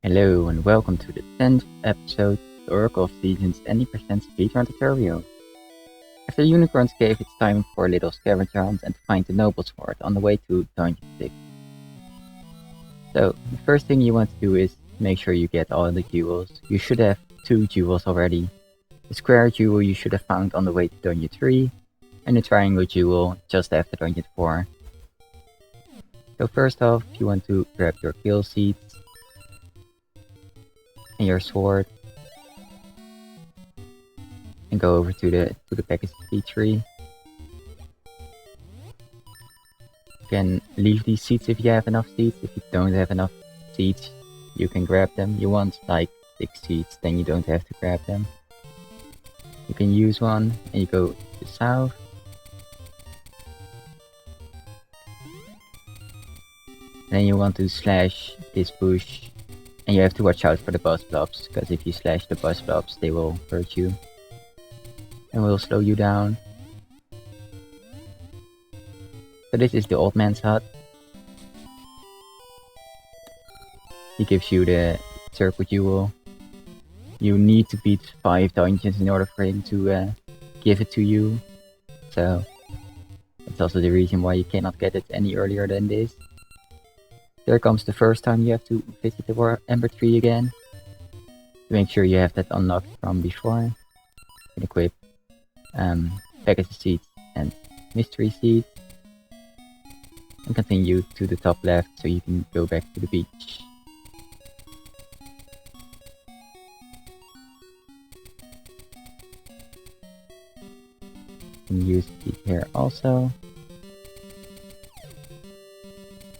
Hello and welcome to the 10th episode of the Oracle of Seasons Any Percent Speedrun tutorial. After Unicorn's Cave, it's time for a little scavenger hunt and to find the Noble Sword on the way to Dungeon 6. So, the first thing you want to do is make sure you get all the jewels. You should have 2 jewels already. The square jewel you should have found on the way to Dungeon 3, and the triangle jewel just after Dungeon 4. So first off, you want to grab your kill seeds and your sword and go over to the package seed tree. You can leave these seeds if you have enough seeds. If you don't have enough seeds, you can grab them. You want like 6 seeds, then you don't have to grab them. You can use one and you go to the south. Then you want to slash this bush. And you have to watch out for the buzz blobs, because if you slash the buzz blobs, they will hurt you. And will slow you down. So this is the old man's hut. He gives you the circle jewel. You need to beat 5 dungeons in order for him to give it to you. So that's also the reason why you cannot get it any earlier than this. There comes the first time you have to visit the Ember Tree again. To make sure you have that unlocked from before. You can equip Pegasus Seeds and Mystery Seeds. And continue to the top left so you can go back to the beach. You can use it here also.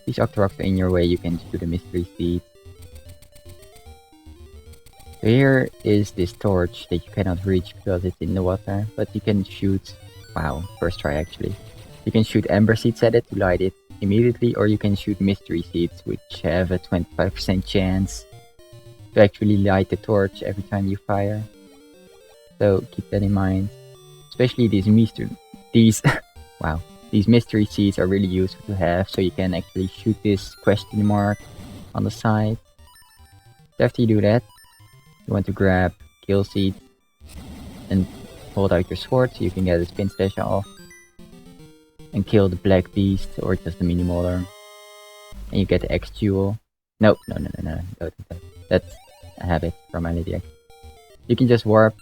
These Octoroks are in your way, you can shoot a mystery seed. So here is this torch that you cannot reach because it's in the water, but you can shoot, wow, first try actually. You can shoot ember seeds at it to light it immediately, or you can shoot mystery seeds, which have a 25% chance to actually light the torch every time you fire. So keep that in mind. Especially these wow. These mystery seeds are really useful to have, so you can actually shoot this question mark on the side. So after you do that, you want to grab kill seed and hold out your sword so you can get a spin slash off. And kill the black beast or just the mini mauler. And you get the X jewel. No, don't do that. That's a habit from my lady. You can just warp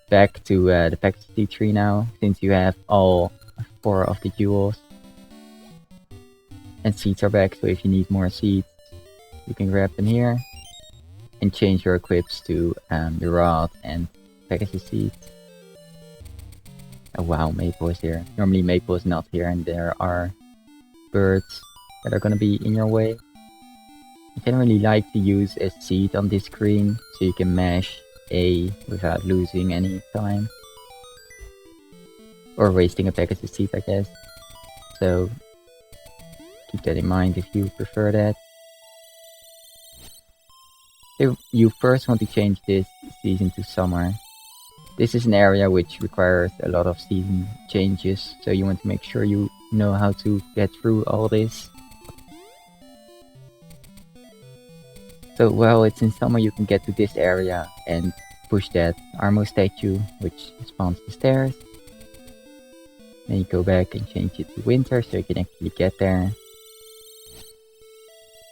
back to the package seed tree now, since you have all 4 of the jewels. And seeds are back, so if you need more seeds, you can grab them here. And change your equips to the rod and Pegasus seeds. Oh wow, Maple is here. Normally Maple is not here and there are birds that are gonna be in your way. I generally like to use a seed on this screen, so you can mash A without losing any time. Or wasting a Pegasus seed, I guess. So keep that in mind if you prefer that. So you first want to change this season to summer. This is an area which requires a lot of season changes, so you want to make sure you know how to get through all this. So while it's in summer, you can get to this area and push that Armo statue, which spawns the stairs. Then you go back and change it to winter so you can actually get there.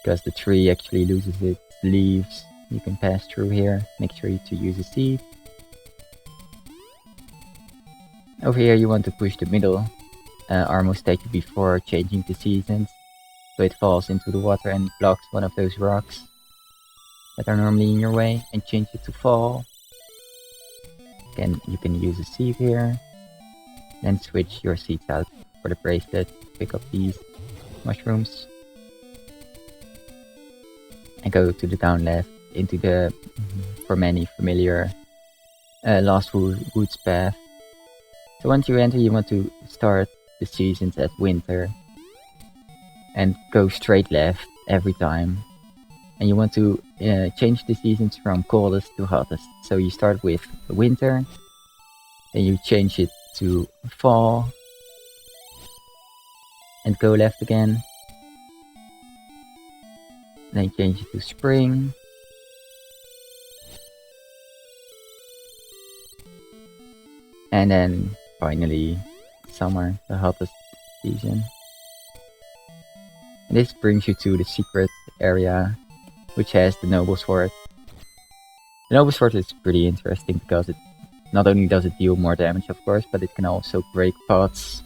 Because the tree actually loses its leaves, you can pass through here. Make sure to use a seed. Over here you want to push the middle Armo statue before changing the seasons. So it falls into the water and blocks one of those rocks that are normally in your way, and change it to fall. Again, you can use a seed here. Then switch your seeds out for the bracelet, pick up these mushrooms. And go to the down left into the, for many, familiar Lost Woods path. So once you enter, you want to start the seasons at winter. And go straight left every time. And you want to change the seasons from coldest to hottest. So you start with winter. Then you change it to fall. And go left again. Then change it to spring. And then finally summer, the hottest season. And this brings you to the secret area, which has the noble sword. The noble sword is pretty interesting because it not only does it deal more damage, of course, but it can also break pots.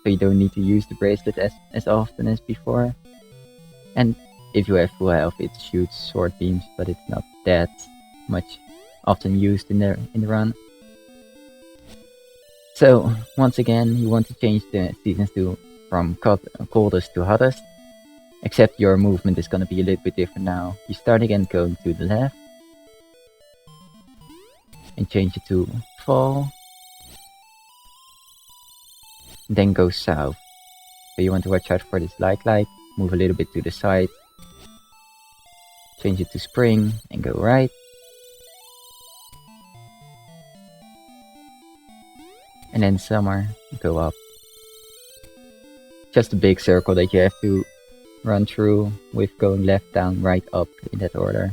So you don't need to use the bracelet as often as before. And if you have full health, it shoots sword beams, but it's not that much often used in the run. So once again, you want to change the seasons from coldest to hottest, except your movement is going to be a little bit different now. You start again going to the left, and change it to fall, then go south. So you want to watch out for this light, move a little bit to the side, change it to spring, and go right. And then summer, go up. Just a big circle that you have to run through with going left, down, right, up in that order.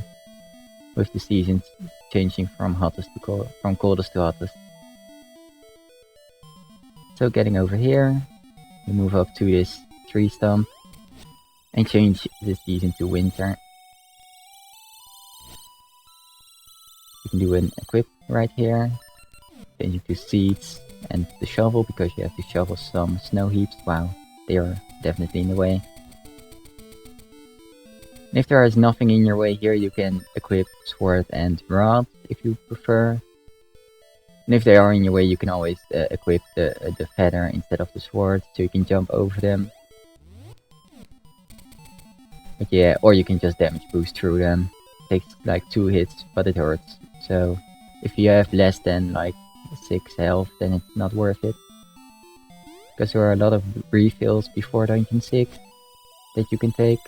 With the seasons changing from coldest to hottest. So getting over here, we move up to this tree stump and change the season to winter. You can do an equip right here, change it to seeds and the shovel because you have to shovel some snow heaps. Wow, they are definitely in the way. And if there is nothing in your way here, you can equip sword and rod if you prefer. And if they are in your way, you can always equip the feather instead of the sword, so you can jump over them. But yeah, or you can just damage boost through them. It takes like 2 hits, but it hurts. So if you have less than like 6 health, then it's not worth it. Because there are a lot of refills before Dungeon 6 that you can take.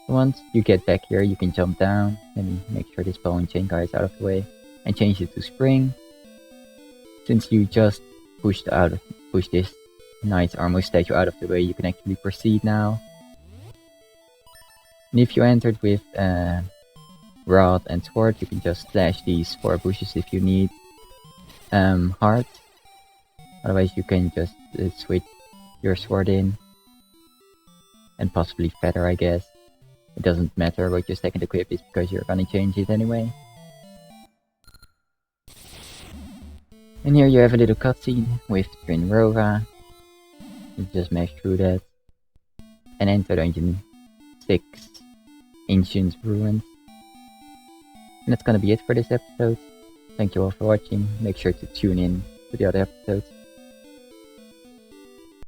Once you get back here, you can jump down. Let me make sure this ball and chain guy is out of the way. And change it to spring. Since you just pushed this nice armor statue out of the way, you can actually proceed now. And if you entered with rod and sword, you can just slash these 4 bushes if you need heart. Otherwise you can just switch your sword in. And possibly feather, I guess. It doesn't matter what your second equip is because you're gonna change it anyway. And here you have a little cutscene with Trin Rova. You just mash through that. And enter Dungeon 6, Ancient Ruins. And that's gonna be it for this episode. Thank you all for watching. Make sure to tune in to the other episodes.